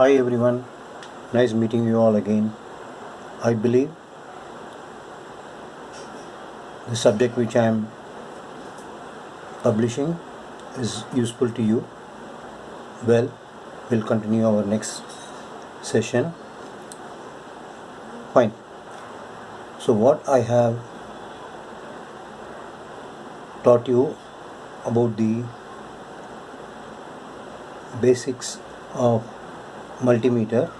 Hi everyone, nice meeting you all again. I believe the subject which I am publishing is useful to you. Well, we'll continue our next session. Fine. So, what I have taught you about the basics of multimeter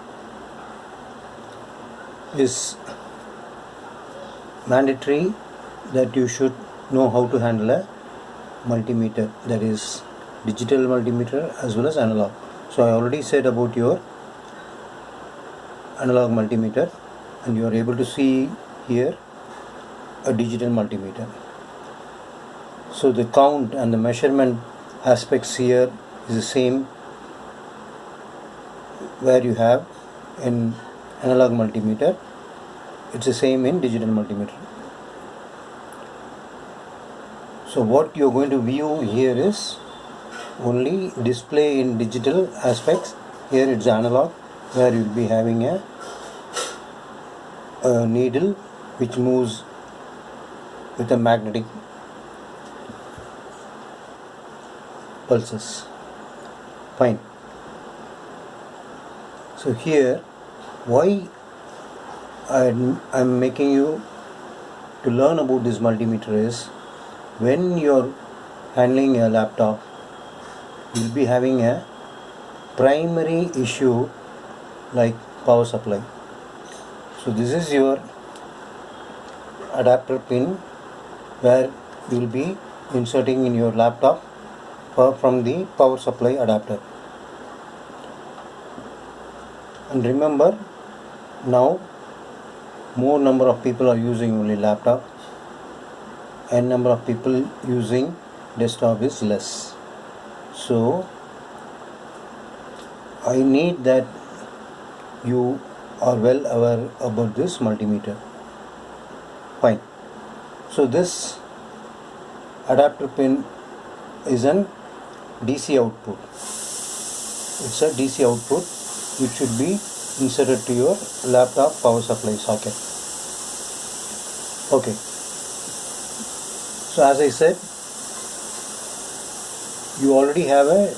is mandatory that you should know how to handle a multimeter, that is digital multimeter as well as analog. So I already said about your analog multimeter, and you are able to see here a digital multimeter. So the count and the measurement aspects here is the same where you have in analog multimeter, it's the same in digital multimeter. So what you're going to view here is only display in digital aspects. Here it's analog, where you'll be having a needle which moves with a magnetic pulses. Fine. So here, why I'm making you to learn about this multimeter is, when you're handling a laptop, you'll be having a primary issue like power supply. So this is your adapter pin where you will be inserting in your laptop from the power supply adapter. And remember, now more number of people are using only laptop, and number of people using desktop is less. So I need that you are well aware about this multimeter. Fine. So this adapter pin is an DC output. It's a DC output which should be inserted to your laptop power supply socket. Okay. So as I said, you already have a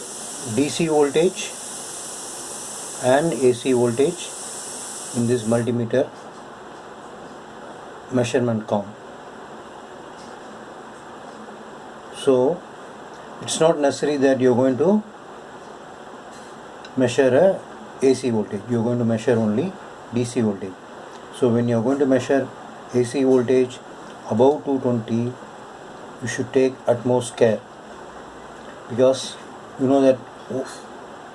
DC voltage and AC voltage in this multimeter measurement count. So it's not necessary that you're going to measure a AC voltage. You're going to measure only DC voltage. So when you're going to measure AC voltage above 220, you should take utmost care, because you know that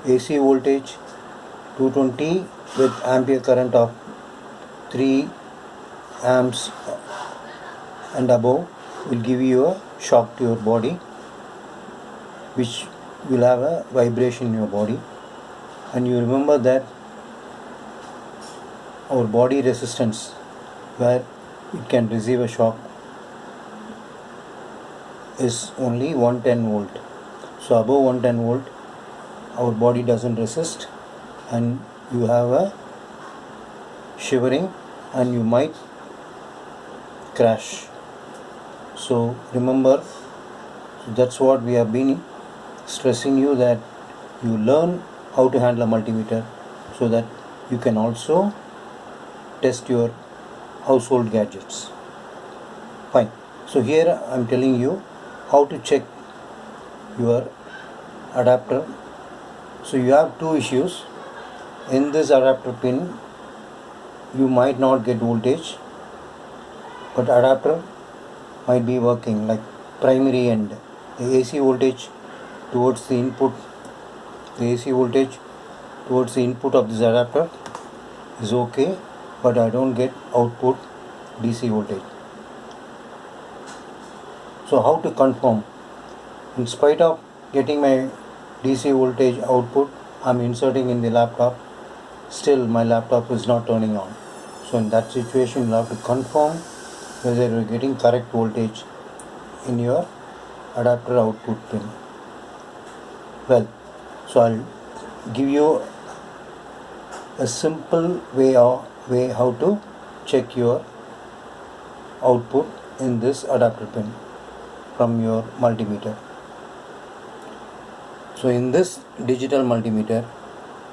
AC voltage 220 with ampere current of 3 amps and above will give you a shock to your body, which will have a vibration in your body. And you remember that our body resistance, where it can receive a shock, is only 110 volt. So above 110 volt our body doesn't resist, and you have a shivering and you might crash. So remember, that's what we have been stressing you, that you learn how to handle a multimeter so that you can also test your household gadgets. Fine. So here I am telling you how to check your adapter. So you have two issues. In this adapter pin, you might not get voltage, but adapter might be working like primary end. The AC voltage towards the input, of this adapter is okay, but I don't get output DC voltage. So how to confirm? In spite of getting my DC voltage output, I'm inserting in the laptop, still my laptop is not turning on. So in that situation, you have to confirm whether you're getting correct voltage in your adapter output pin. Well, so I'll give you a simple way how to check your output in this adapter pin from your multimeter. So in this digital multimeter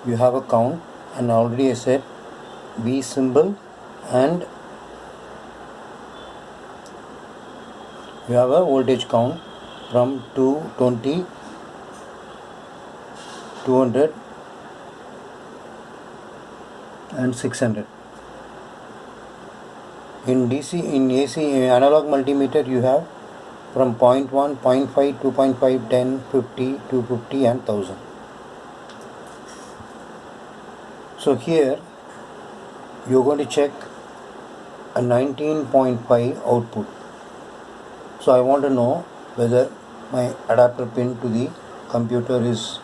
you have a count, and already I said V symbol, and you have a voltage count from 220, 200 and 600. In DC, in AC, analog multimeter you have from 0.1, 0.5, 2.5, 10, 50, 250 and 1000. So here you are going to check a 19.5 output. So I want to know whether my adapter pin to the computer is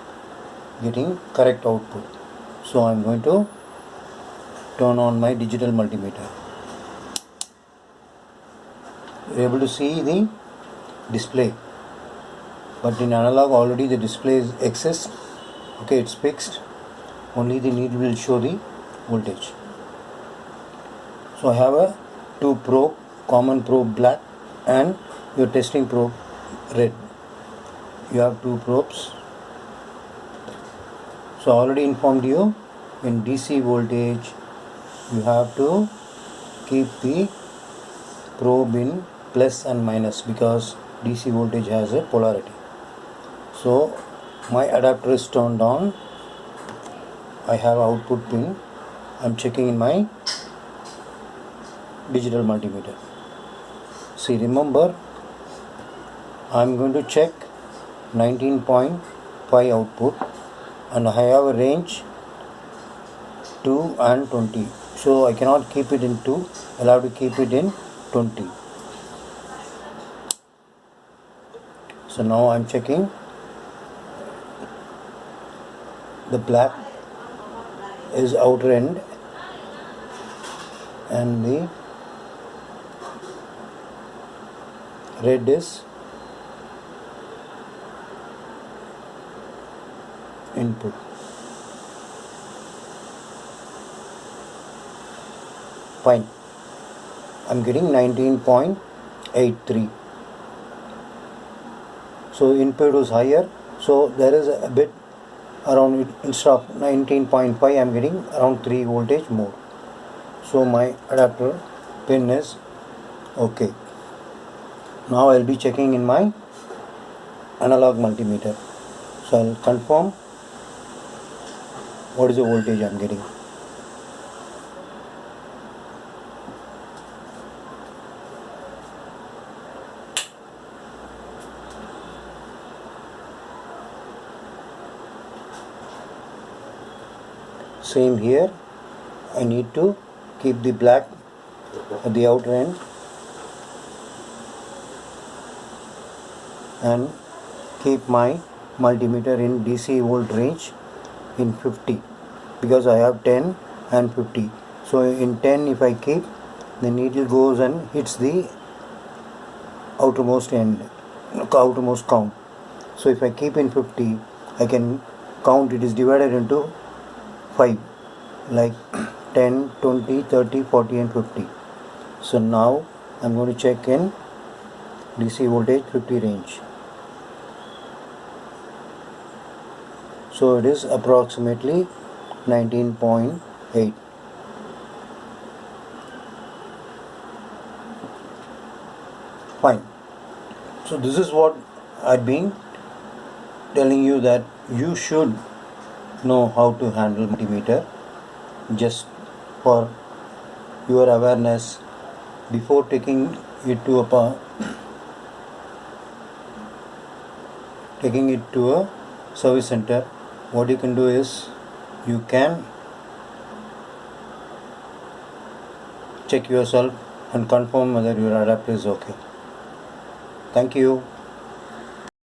getting correct output. So I am going to turn on my digital multimeter. You are able to see the display, but in analog already the display exists. Okay, it's fixed. Only the needle will show the voltage. So I have a 2 probe, common probe black and your testing probe red. You have 2 probes. So I already informed you, in DC voltage you have to keep the probe in plus and minus, because DC voltage has a polarity. So my adapter is turned on. I have output pin. I am checking in my digital multimeter. See, remember, I am going to check 19.5 output, and I have a range 2 and 20. So I cannot keep it in 2. I'll have to keep it in 20. So now I am checking. The black is outer end and the red is input. Fine. I'm getting 19.83. So input was higher, so there is a bit around, instead of 19.5 I am getting around 3 voltage more. So my adapter pin is okay. Now I will be checking in my analog multimeter. So I will confirm what is the voltage I am getting. Same here, I need to keep the black at the outer end and keep my multimeter in DC volt range in 50, because I have 10 and 50. So in 10 if I keep, the needle goes and hits the outermost end, outermost count. So if I keep in 50, I can count, it is divided into 5, like 10, 20, 30, 40 and 50. So now I am going to check in DC voltage 50 range. So it is approximately 19.8. Fine. So this is what I've been telling you, that you should know how to handle multimeter, just for your awareness. Before taking it to a service center, what you can do is you can check yourself and confirm whether your adapter is okay. Thank you.